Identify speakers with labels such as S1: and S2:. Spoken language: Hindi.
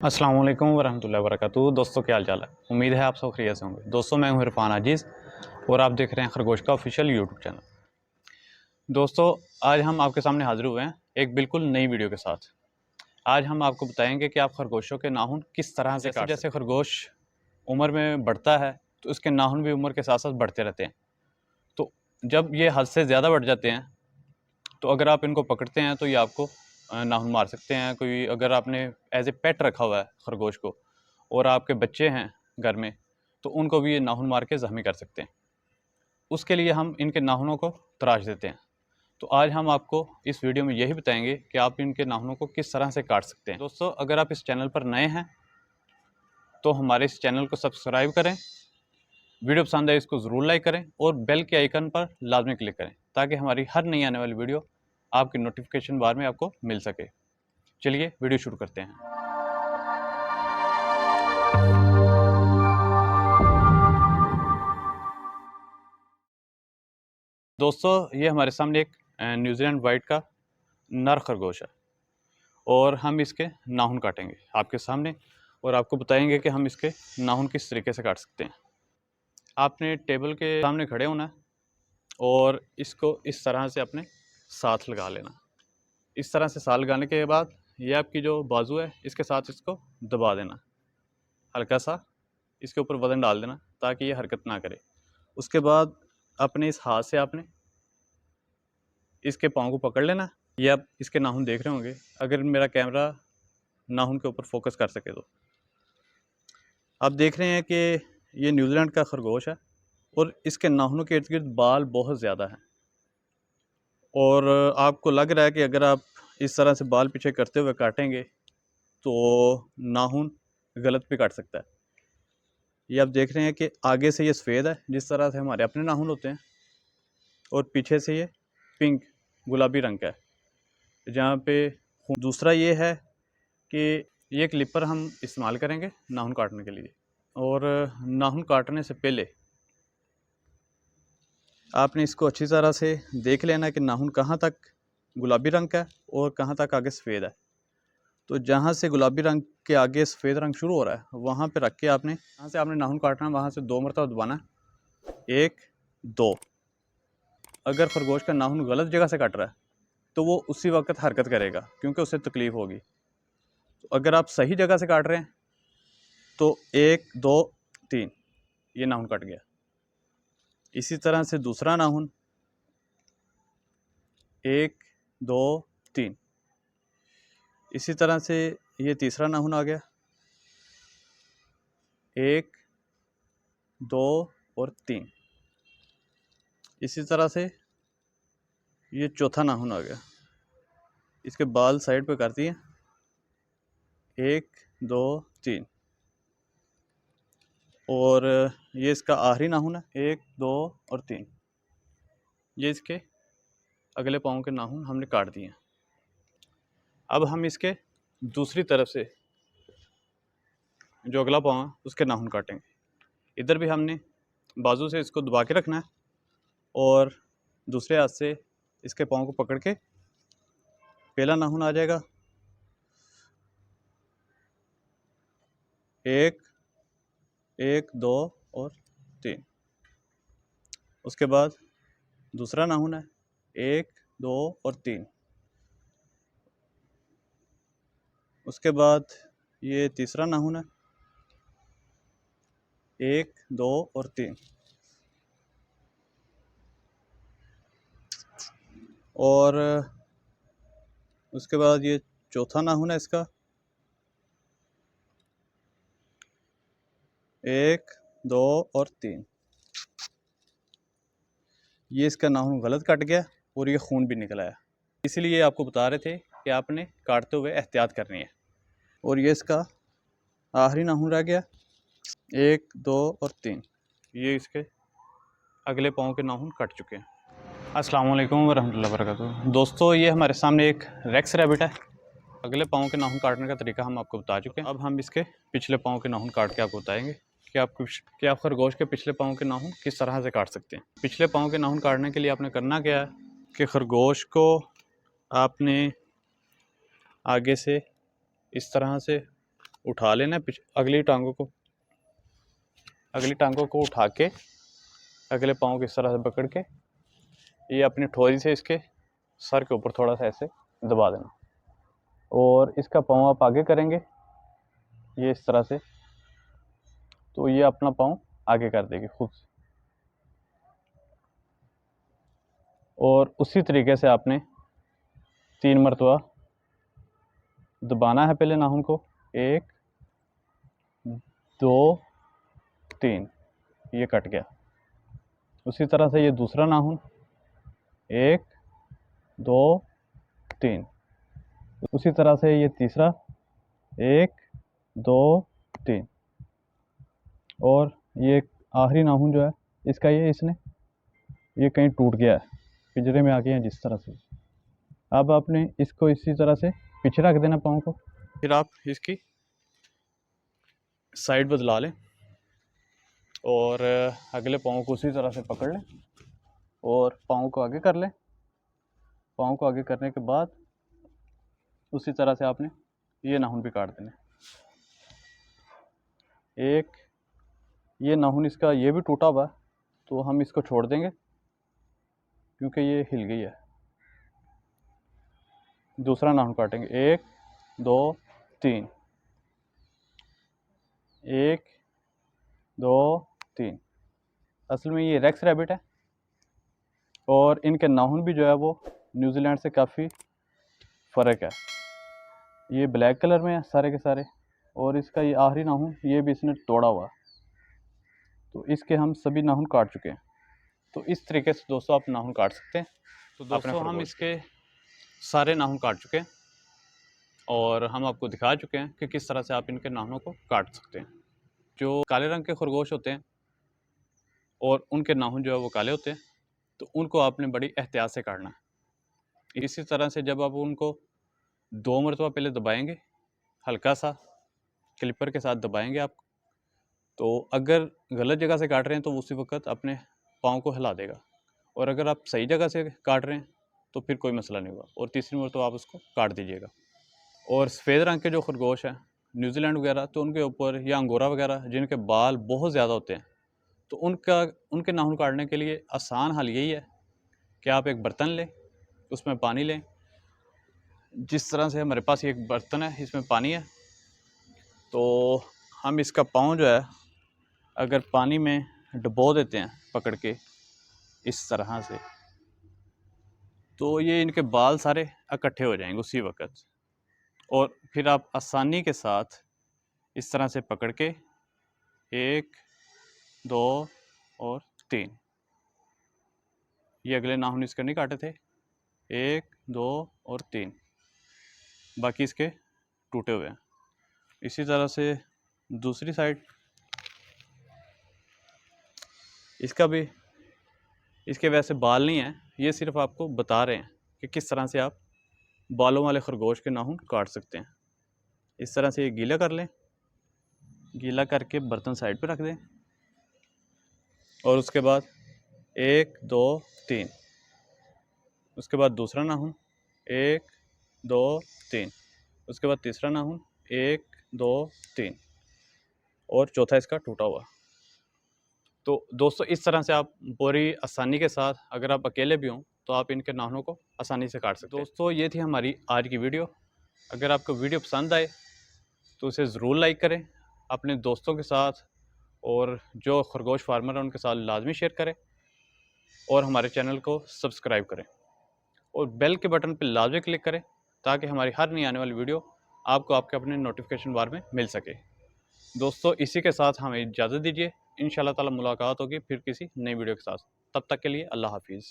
S1: अस्सलाम वालेकुम वरहमतुल्लाहि वबरकातुहू। दोस्तों क्या हाल चाल है। उम्मीद है आप सब खैरियत से होंगे। दोस्तों मैं हूं इरफान अजीज़ और आप देख रहे हैं खरगोश का ऑफिशियल यूट्यूब चैनल। दोस्तों आज हम आपके सामने हाजिर हुए हैं एक बिल्कुल नई वीडियो के साथ। आज हम आपको बताएंगे कि आप खरगोशों के नाखून किस तरह से काट सकते हैं। जैसे खरगोश उम्र में बढ़ता है तो उसके नाखून भी उम्र के साथ साथ बढ़ते रहते हैं। तो जब ये हद से ज़्यादा बढ़ जाते हैं तो अगर आप इनको पकड़ते हैं तो ये आपको नाखून मार सकते हैं। कोई अगर आपने एज ए पेट रखा हुआ है खरगोश को और आपके बच्चे हैं घर में तो उनको भी ये नाखून मार के ज़ख्मी कर सकते हैं। उसके लिए हम इनके नाखूनों को तराश देते हैं। तो आज हम आपको इस वीडियो में यही बताएंगे कि आप इनके नाखूनों को किस तरह से काट सकते हैं। दोस्तों अगर आप इस चैनल पर नए हैं तो हमारे इस चैनल को सब्सक्राइब करें, वीडियो पसंद है इसको ज़रूर लाइक करें और बेल के आइकन पर लाजमी क्लिक करें ताकि हमारी हर नई आने वाली वीडियो आपकी नोटिफिकेशन बार में आपको मिल सके। चलिए वीडियो शुरू करते हैं। दोस्तों ये हमारे सामने एक न्यूजीलैंड वाइट का नर खरगोश है और हम इसके नाखून काटेंगे आपके सामने और आपको बताएंगे कि हम इसके नाखून किस तरीके से काट सकते हैं। आपने टेबल के सामने खड़े होना है और इसको इस तरह से अपने साथ लगा लेना। इस तरह से साथ लगाने के बाद ये आपकी जो बाजू है इसके साथ इसको दबा देना, हल्का सा इसके ऊपर वज़न डाल देना ताकि ये हरकत ना करे। उसके बाद अपने इस हाथ से आपने इसके पाँव को पकड़ लेना। ये आप इसके नाखून देख रहे होंगे, अगर मेरा कैमरा नाखून के ऊपर फोकस कर सके तो आप देख रहे हैं कि ये न्यूजीलैंड का खरगोश है और इसके नाखूनों के इर्द गिर्द बाल बहुत ज़्यादा हैं और आपको लग रहा है कि अगर आप इस तरह से बाल पीछे करते हुए काटेंगे तो नाखून गलत भी काट सकता है। ये आप देख रहे हैं कि आगे से ये सफ़ेद है जिस तरह से हमारे अपने नाखून होते हैं और पीछे से ये पिंक गुलाबी रंग का है जहाँ पे। दूसरा ये है कि ये क्लिपर हम इस्तेमाल करेंगे नाखून काटने के लिए और नाखून काटने से पहले आपने इसको अच्छी तरह से देख लेना कि नाखून कहाँ तक गुलाबी रंग का है और कहाँ तक आगे सफ़ेद है। तो जहाँ से गुलाबी रंग के आगे सफ़ेद रंग शुरू हो रहा है वहाँ पे रख के आपने जहाँ से आपने नाखून काटना है वहाँ से 2 मरतबा दबाना है, 1 2। अगर खरगोश का नाखून गलत जगह से काट रहा है तो वो उसी वक्त हरकत करेगा क्योंकि उसे तकलीफ़ होगी। तो अगर आप सही जगह से काट रहे हैं तो 1 2 3 ये नाखून कट गया। इसी तरह से दूसरा नाखून 1 2 3। इसी तरह से ये तीसरा नाखून आ गया 1 2 और 3। इसी तरह से ये चौथा नाखून आ गया। इसके बाल साइड पे कर दिए 1 2 3 और ये इसका आखिरी नाखून है 1 2 और 3। ये इसके अगले पाँव के नाखून हमने काट दिए। अब हम इसके दूसरी तरफ से जो अगला पाँव है उसके नाखून काटेंगे। इधर भी हमने बाजू से इसको दबा के रखना है और दूसरे हाथ से इसके पाँव को पकड़ के पहला नाखून आ जाएगा 1 1 2 और 3। उसके बाद दूसरा नाखून है 1 2 और 3। उसके बाद ये तीसरा नाखून है 1 2 और 3 और उसके बाद ये चौथा नाखून है इसका 1 2 और 3। ये इसका नाखून गलत कट गया और ये खून भी निकल आया, इसीलिए आपको बता रहे थे कि आपने काटते हुए एहतियात करनी है। और ये इसका आखिरी नाखून रह गया 1 2 और 3। ये इसके अगले पाँव के नाखून कट चुके हैं। अस्सलाम वालेकुम वरहमतुल्लाहि वबरकातुहू। दोस्तों ये हमारे सामने एक रेक्स रैबिट है। अगले पाँव के नाखून काटने का तरीका हम आपको बता चुके हैं। अब हम इसके पिछले पाँव के नाखून काट के आपको बताएंगे कि आप खरगोश के पिछले पाँव के नाखून किस तरह से काट सकते हैं। पिछले पाँव के नाखून काटने के लिए आपने करना क्या है कि खरगोश को आपने आगे से इस तरह से उठा लेना है अगली टांगों को उठा के अगले पाँव को इस तरह से पकड़ के ये अपनी ठोरी से इसके सर के ऊपर थोड़ा सा ऐसे दबा देना, और इसका पाँव आप आगे करेंगे ये इस तरह से, तो ये अपना पाँव आगे कर देगी खुद से। और उसी तरीके से आपने 3 मरतबा दबाना है पहले नाखून को, 1 2 3, ये कट गया। उसी तरह से ये दूसरा नाखून 1 2 3, उसी तरह से ये तीसरा 1 2 3, और ये आखिरी नाखून जो है इसका ये कहीं टूट गया है, पिंजरे में आ गया है जिस तरह से। अब आपने इसको इसी तरह से पीछे रख देना पाँव को, फिर आप इसकी साइड बदला लें और अगले पाँव को उसी तरह से पकड़ लें और पाँव को आगे कर लें। पाँव को आगे करने के बाद उसी तरह से आपने ये नाखून भी काट देने। एक ये नाखून इसका ये भी टूटा हुआ है, तो हम इसको छोड़ देंगे क्योंकि ये हिल गई है। दूसरा नाखून काटेंगे, 1 2 3, 1 2 3। असल में ये रेक्स रैबिट है और इनके नाखून भी जो है वो न्यूजीलैंड से काफ़ी फ़र्क है। ये ब्लैक कलर में है सारे के सारे, और इसका ये आखिरी नाखून ये भी इसने तोड़ा हुआ, तो इसके हम सभी नाखून काट चुके हैं। तो इस तरीके से दोस्तों आप नाखून काट सकते हैं। तो दोस्तों हम इसके सारे नाखून काट चुके हैं और हम आपको दिखा चुके हैं कि किस तरह से आप इनके नाखूनों को काट सकते हैं। जो काले रंग के खरगोश होते हैं और उनके नाखून जो है वो काले होते हैं, तो उनको आपने बड़ी एहतियात से काटना है। इसी तरह से जब आप उनको 2 मरतबा पहले दबाएंगे, हल्का सा क्लिपर के साथ दबाएंगे आप, तो अगर गलत जगह से काट रहे हैं तो उसी वक्त अपने पाँव को हिला देगा, और अगर आप सही जगह से काट रहे हैं तो फिर कोई मसला नहीं होगा, और तीसरी मरतबा आप उसको काट दीजिएगा। और सफ़ेद रंग के जो खरगोश हैं न्यूजीलैंड वगैरह, तो उनके ऊपर या अंगोरा वगैरह जिनके बाल बहुत ज़्यादा होते हैं, तो उनके नाखून काटने के लिए आसान हल यही है कि आप एक बर्तन लें, उसमें पानी लें। जिस तरह से हमारे पास एक बर्तन है, इसमें पानी है, तो हम इसका पाँव जो है अगर पानी में डुबो देते हैं पकड़ के इस तरह से, तो ये इनके बाल सारे इकट्ठे हो जाएंगे उसी वक्त। और फिर आप आसानी के साथ इस तरह से पकड़ के 1 2 और 3, ये अगले नाखून इसके नहीं काटे थे, 1 2 और 3, बाकी इसके टूटे हुए हैं। इसी तरह से दूसरी साइड इसका भी, इसके वैसे बाल नहीं हैं, ये सिर्फ आपको बता रहे हैं कि किस तरह से आप बालों वाले खरगोश के नाखून काट सकते हैं। इस तरह से ये गीला कर लें, गीला करके बर्तन साइड पे रख दें, और उसके बाद 1 2 3, उसके बाद दूसरा नाखून 1 2 3, उसके बाद तीसरा नाखून 1 2 3, और चौथा इसका टूटा हुआ। तो दोस्तों इस तरह से आप पूरी आसानी के साथ, अगर आप अकेले भी हों तो आप इनके नाखूनों को आसानी से काट सकते हैं। दोस्तों ये थी हमारी आज की वीडियो। अगर आपको वीडियो पसंद आए तो इसे ज़रूर लाइक करें, अपने दोस्तों के साथ और जो खरगोश फार्मर हैं उनके साथ लाजमी शेयर करें, और हमारे चैनल को सब्सक्राइब करें और बेल के बटन पर लाजमी क्लिक करें ताकि हमारी हर नई आने वाली वीडियो आपको आपके अपने नोटिफिकेशन बार में मिल सके। दोस्तों इसी के साथ हमें इजाज़त दीजिए, इंशाल्लाह ताला मुलाकात होगी फिर किसी नई वीडियो के साथ। तब तक के लिए अल्लाह हाफिज़।